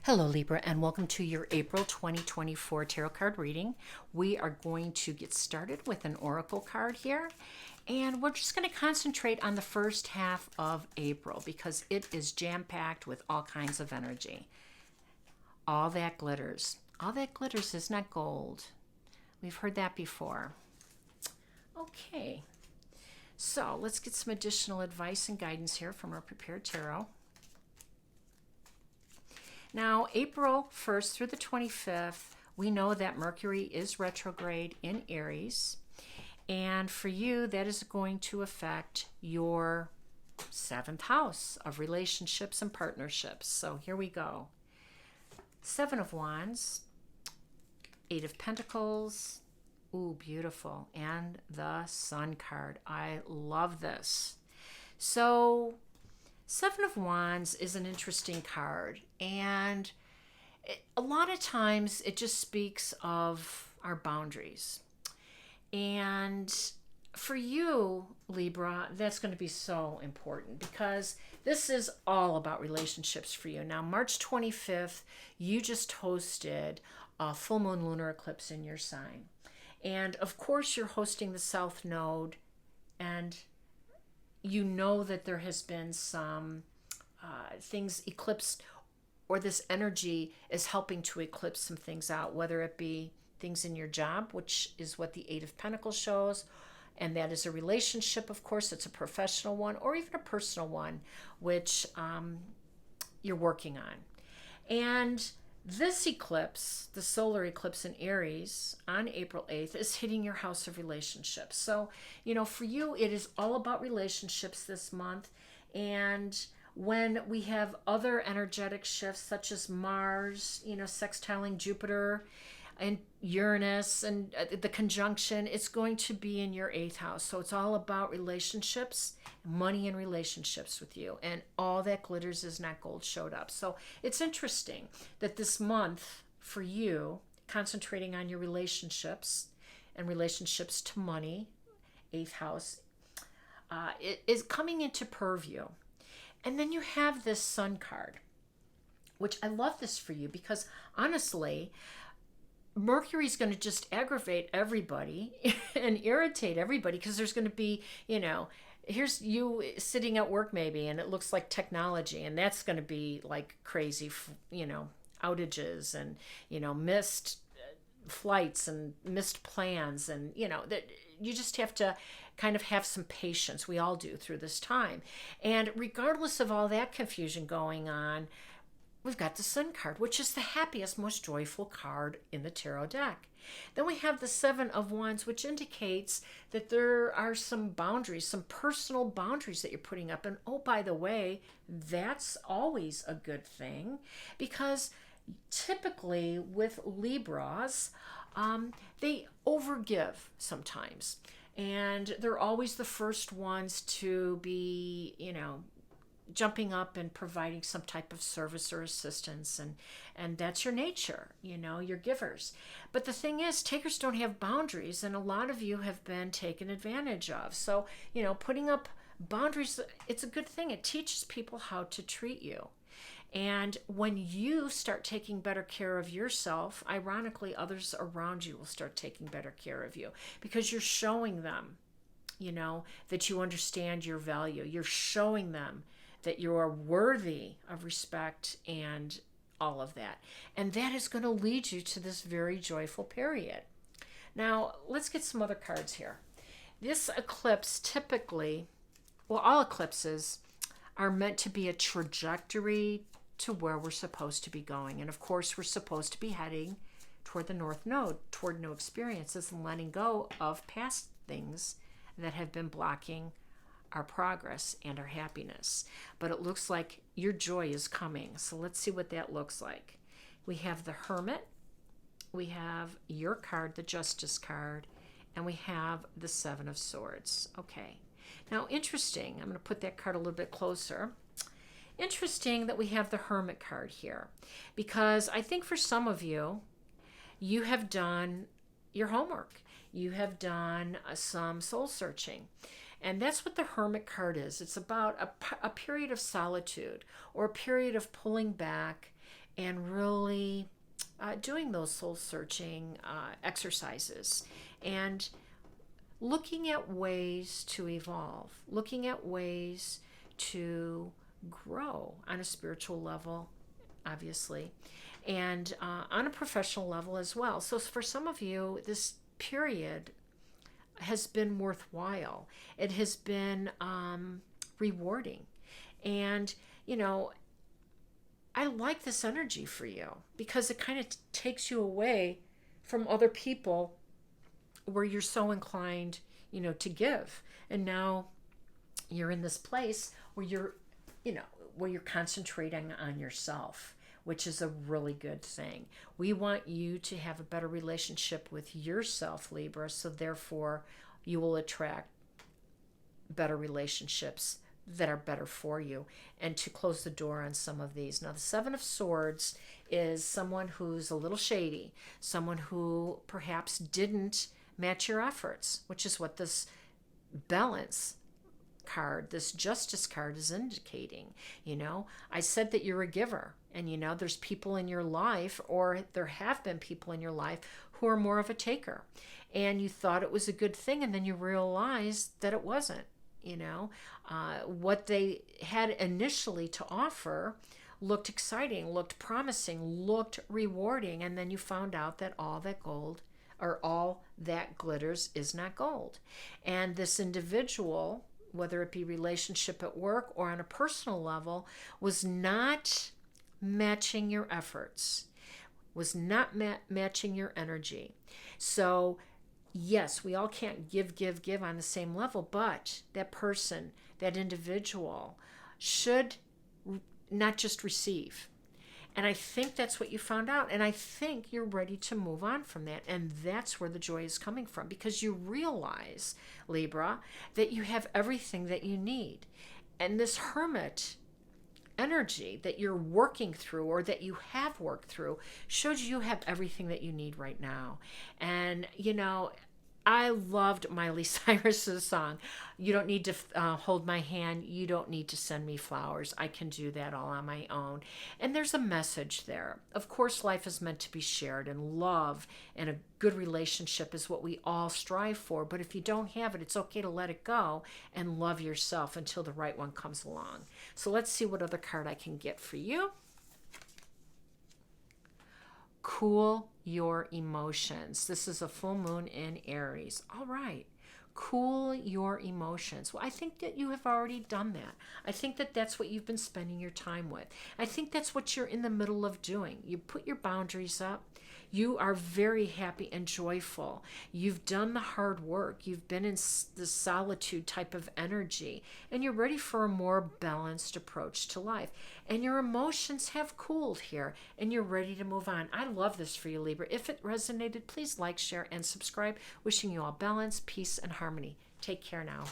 Hello Libra, and welcome to your April 2024 tarot card reading. We are going to get started with an oracle card here, and we're just going to concentrate on the first half of April because it is jam-packed with all kinds of energy. All that glitters. All that glitters is not gold. We've heard that before. Okay, so let's get some additional advice and guidance here from our prepared tarot. Now, April 1st through the 25th, we know that Mercury is retrograde in Aries. And for you, that is going to affect your 7th house of relationships and partnerships. So here we go. 7 of Wands, 8 of Pentacles. Ooh, beautiful. And the Sun card. I love this. So 7 of Wands is an interesting card, and a lot of times it just speaks of our boundaries. And for you, Libra, that's going to be so important because this is all about relationships for you. Now, March 25th, you just hosted a full moon lunar eclipse in your sign. And of course, you're hosting the South Node, and you know that there has been some things eclipsed, or this energy is helping to eclipse some things out, whether it be things in your job, which is what the 8 of Pentacles shows, and that is a relationship, of course, it's a professional one, or even a personal one, which you're working on. And this eclipse, the solar eclipse in Aries on April 8th, is hitting your house of relationships. So, for you, it is all about relationships this month. And when we have other energetic shifts, such as Mars, sextiling Jupiter and Uranus, and the conjunction, it's going to be in your 8th house. So it's all about relationships, money and relationships with you. And all that glitters is not gold showed up. So it's interesting that this month for you, concentrating on your relationships and relationships to money, 8th house, it is coming into purview. And then you have this Sun card, which I love this for you because honestly, Mercury's going to just aggravate everybody and irritate everybody because there's going to be, here's you sitting at work maybe, and it looks like technology, and that's going to be like crazy, outages and, missed flights and missed plans, and, that you just have to kind of have some patience. We all do through this time. And regardless of all that confusion going on, we've got the Sun card, which is the happiest, most joyful card in the tarot deck. Then we have the 7 of Wands, which indicates that there are some boundaries, some personal boundaries that you're putting up. And oh, by the way, that's always a good thing because typically with Libras, they overgive sometimes. And they're always the first ones to be, jumping up and providing some type of service or assistance, and that's your nature, you're givers. But the thing is, takers don't have boundaries, and a lot of you have been taken advantage of. So, putting up boundaries, it's a good thing. It teaches people how to treat you. And when you start taking better care of yourself, ironically, others around you will start taking better care of you because you're showing them, that you understand your value. You're showing them that you are worthy of respect and all of that. And that is going to lead you to this very joyful period. Now, let's get some other cards here. This eclipse typically, all eclipses are meant to be a trajectory to where we're supposed to be going. And of course, we're supposed to be heading toward the North Node, toward new experiences and letting go of past things that have been blocking our progress and our happiness. But it looks like your joy is coming. So let's see what that looks like. We have the Hermit, we have your card, the Justice card, and we have the 7 of Swords. Okay. Now, interesting. I'm going to put that card a little bit closer. Interesting that we have the Hermit card here because I think for some of you, you have done your homework. You have done some soul searching. And that's what the Hermit card is. It's about a period of solitude or a period of pulling back and really doing those soul searching exercises and looking at ways to evolve, looking at ways to grow on a spiritual level, obviously, and on a professional level as well. So for some of you, this period has been worthwhile. It has been rewarding. And, I like this energy for you because it kind of takes you away from other people where you're so inclined, to give. And now you're in this place where you're concentrating on yourself, which is a really good thing. We want you to have a better relationship with yourself, Libra, so therefore you will attract better relationships that are better for you, and to close the door on some of these. Now, the Seven of Swords is someone who's a little shady, someone who perhaps didn't match your efforts, which is what this balance card, this justice card is indicating. I said that you're a giver, and there's people in your life, or there have been people in your life who are more of a taker, and you thought it was a good thing, and then you realized that it wasn't. What they had initially to offer looked exciting, looked promising, looked rewarding, and then you found out that all that gold or all that glitters is not gold. And this individual, whether it be relationship at work or on a personal level, was not matching your efforts, was not matching your energy. So yes, we all can't give on the same level, but that person, that individual, should not just receive. And I think that's what you found out. And I think you're ready to move on from that. And that's where the joy is coming from, because you realize, Libra, that you have everything that you need. And this Hermit energy that you're working through, or that you have worked through, shows you have everything that you need right now. And, I loved Miley Cyrus's song, "You don't need to hold my hand. You don't need to send me flowers. I can do that all on my own." And there's a message there. Of course, life is meant to be shared, and love and a good relationship is what we all strive for. But if you don't have it, it's okay to let it go and love yourself until the right one comes along. So let's see what other card I can get for you. Cool your emotions. This is a full moon in Aries. All right. Cool your emotions. Well, I think that you have already done that. I think that that's what you've been spending your time with. I think that's what you're in the middle of doing. You put your boundaries up. You are very happy and joyful. You've done the hard work. You've been in the solitude type of energy, and you're ready for a more balanced approach to life. And your emotions have cooled here, and you're ready to move on. I love this for you, Libra. If it resonated, please like, share, and subscribe. Wishing you all balance, peace, and harmony. Take care now.